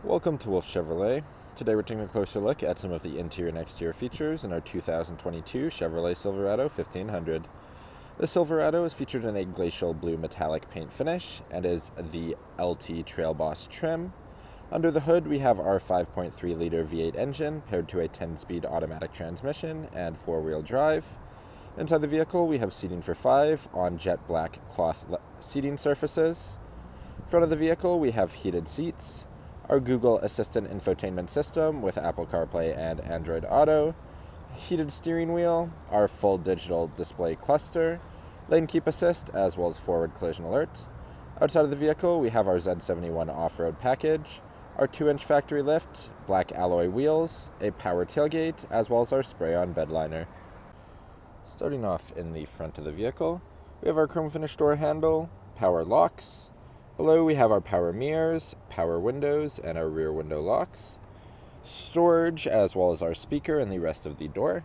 Welcome to Wolfe Chevrolet. Today we're taking a closer look at some of the interior and exterior features in our 2022 Chevrolet Silverado 1500. The Silverado is featured in a glacial blue metallic paint finish and is the LT Trail Boss trim. Under the hood we have our 5.3-liter V8 engine paired to a 10-speed automatic transmission and four-wheel drive. Inside the vehicle we have seating for 5 on jet black cloth seating surfaces. Front of the vehicle we have heated seats, our Google Assistant infotainment system with Apple CarPlay and Android Auto, heated steering wheel, our full digital display cluster, lane keep assist, as well as forward collision alert. Outside of the vehicle, we have our Z71 off-road package, our 2-inch factory lift, black alloy wheels, a power tailgate, as well as our spray-on bedliner. Starting off in the front of the vehicle, we have our chrome finish door handle, power locks. Below we have our power mirrors, power windows, and our rear window locks. Storage, as well as our speaker and the rest of the door.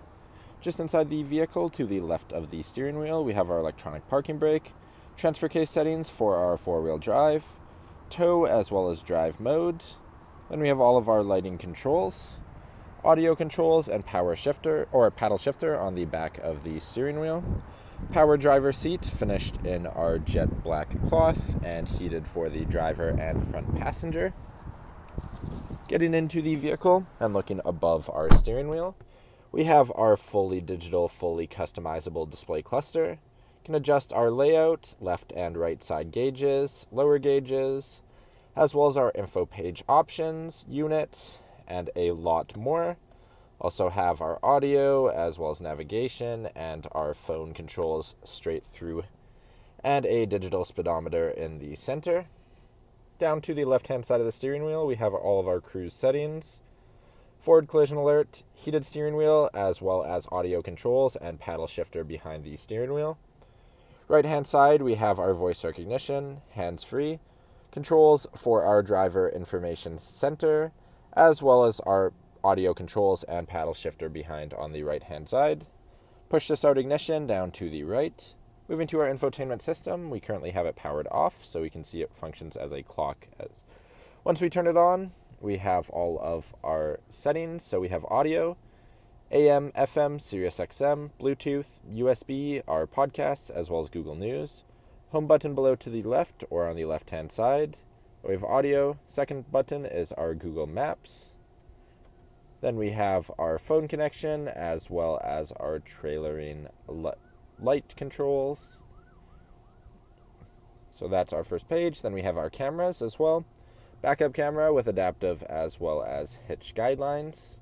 Just inside the vehicle, to the left of the steering wheel, we have our electronic parking brake, transfer case settings for our four-wheel drive, tow as well as drive mode. Then we have all of our lighting controls, audio controls, and power shifter or paddle shifter on the back of the steering wheel. Power driver seat finished in our jet black cloth and heated for the driver and front passenger. Getting into the vehicle and looking above our steering wheel, we have our fully digital, fully customizable display cluster. Can adjust our layout, left and right side gauges, lower gauges, as well as our info page options, units, and a lot more. Also have our audio as well as navigation and our phone controls straight through, and a digital speedometer in the center. Down to the left-hand side of the steering wheel, we have all of our cruise settings, forward collision alert, heated steering wheel, as well as audio controls and paddle shifter behind the steering wheel. Right-hand side, we have our voice recognition, hands-free, controls for our driver information center, as well as our audio controls and paddle shifter behind on the right-hand side. Push to start ignition down to the right. Moving to our infotainment system, we currently have it powered off, so we can see it functions as a clock. Once we turn it on, we have all of our settings. So we have audio, AM, FM, Sirius XM, Bluetooth, USB, our podcasts, as well as Google News. Home button below to the left or on the left-hand side. We have audio. Second button is our Google Maps. Then we have our phone connection as well as our trailering light controls. So that's our first page. Then we have our cameras as well. Backup camera with adaptive as well as hitch guidelines.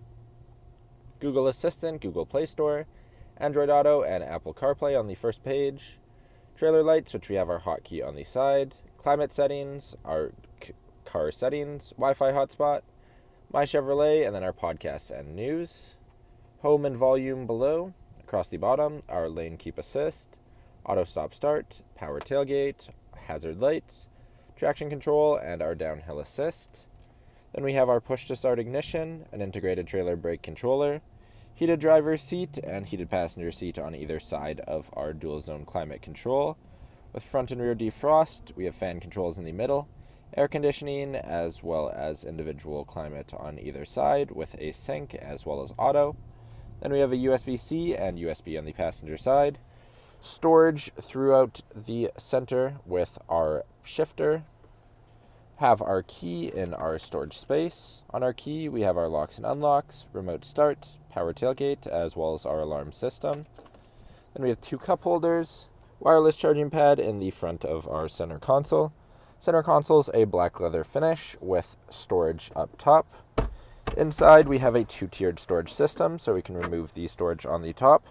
Google Assistant, Google Play Store, Android Auto, and Apple CarPlay on the first page. Trailer lights, which we have our hotkey on the side. Climate settings, our car settings, Wi-Fi hotspot, My Chevrolet, and then our podcasts and news. Home and volume below. Across the bottom, our lane keep assist, auto stop start, power tailgate, hazard lights, traction control, and our downhill assist. Then we have our push to start ignition, an integrated trailer brake controller, heated driver's seat, and heated passenger seat on either side of our dual zone climate control. With front and rear defrost, we have fan controls in the middle, air conditioning, as well as individual climate on either side with a sync as well as auto. Then we have a USB-C and USB on the passenger side. Storage throughout the center with our shifter. Have our key in our storage space. On our key we have our locks and unlocks, remote start, power tailgate, as well as our alarm system. Then we have 2 cup holders, wireless charging pad in the front of our center console. Center console's a black leather finish with storage up top. Inside we have a 2-tiered storage system, so we can remove the storage on the top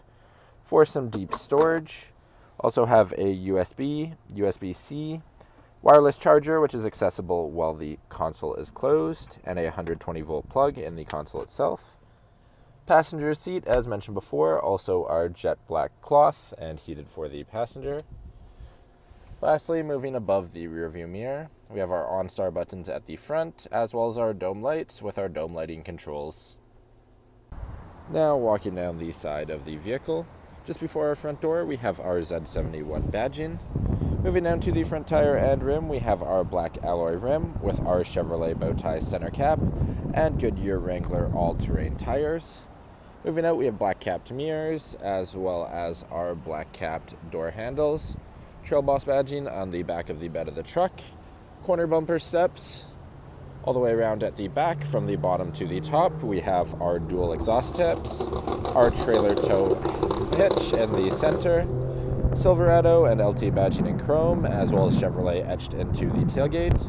for some deep storage. Also have a USB, USB-C, wireless charger, which is accessible while the console is closed, and a 120-volt plug in the console itself. Passenger seat, as mentioned before, also our jet black cloth and heated for the passenger. Lastly, moving above the rearview mirror, we have our OnStar buttons at the front, as well as our dome lights with our dome lighting controls. Now, walking down the side of the vehicle, just before our front door, we have our Z71 badging. Moving down to the front tire and rim, we have our black alloy rim with our Chevrolet bow tie center cap and Goodyear Wrangler all-terrain tires. Moving out, we have black capped mirrors as well as our black capped door handles, Trail Boss badging on the back of the bed of the truck, corner bumper steps. All the way around at the back, from the bottom to the top, we have our dual exhaust tips, our trailer tow hitch in the center, Silverado and LT badging in chrome, as well as Chevrolet etched into the tailgate.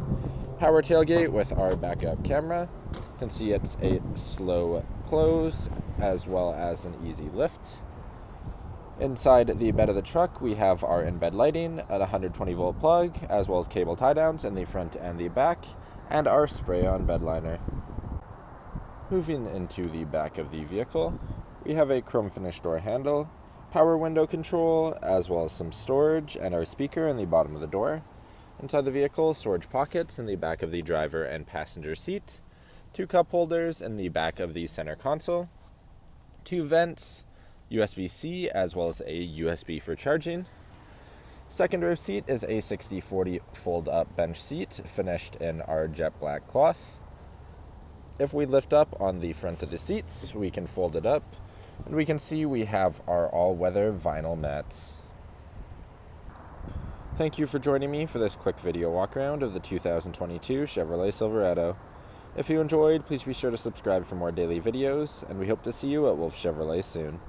Power tailgate with our backup camera. You can see it's a slow close as well as an easy lift. Inside the bed of the truck, we have our in-bed lighting at a 120-volt plug, as well as cable tie-downs in the front and the back, and our spray-on bed liner. Moving into the back of the vehicle, we have a chrome finish door handle, power window control, as well as some storage, and our speaker in the bottom of the door. Inside the vehicle, storage pockets in the back of the driver and passenger seat, 2 cup holders in the back of the center console, 2 vents, USB-C, as well as a USB for charging. Second row seat is a 60/40 fold-up bench seat finished in our jet black cloth. If we lift up on the front of the seats, we can fold it up, and we can see we have our all-weather vinyl mats. Thank you for joining me for this quick video walk-around of the 2022 Chevrolet Silverado. If you enjoyed, please be sure to subscribe for more daily videos, and we hope to see you at Wolfe Chevrolet soon.